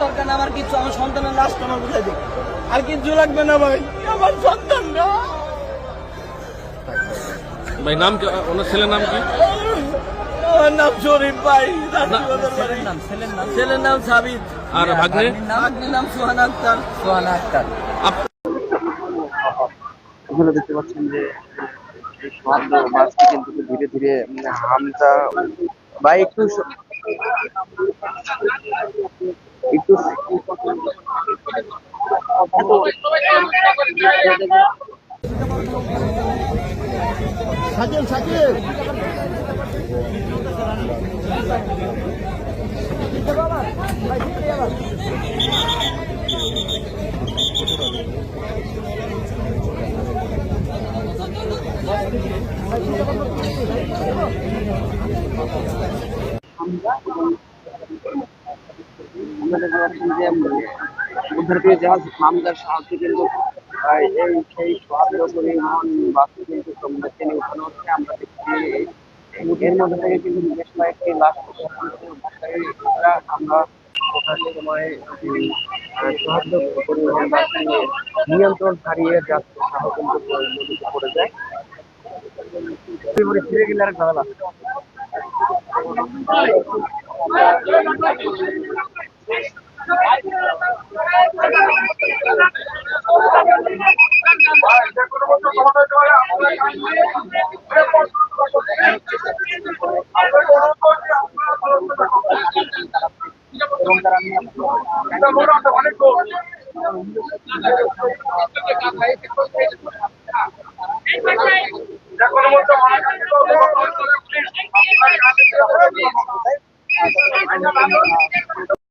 দরকার না আমার কিছু, আমার সন্তানের লাশ আমার বুঝাই দিই, আর কিছু লাগবে না ভাই, আমার সন্তানটা। ভাই নাম কি, ওনার ছেলের নাম কি? আমার নাম শরীফ ভাই, ছেলের নাম সাবিত, আর ভাগ্নের নাম সোহানা আক্তার। এগুলো দেখতে পাচ্ছেন যে এই সদ্য মাছটি কিন্তু ধীরে ধীরে হামজা ভাই একটু একটু সাকিব সাকিব উদ্ধারকারী জাহাজ হামজার সাহায্যে কিন্তু এই সেই সদ্য পরিবহন বাসটি কিন্তু সমুদ্রকে নিয়ে উঠানো হচ্ছে। আমরা দেখছি এর মধ্যে থেকে কিন্তু বেশ কয়েকটি লাশ উদ্ধারকারীরা আমরা ওঠার সময় সাহায্য পরিবহন বাসটি নিয়ন্ত্রণ হারিয়ে যাচ্ছে, তাও কিন্তু নদীতে পড়ে যায়। ফিরে গেলে আর ঝামেলা। এবং তারা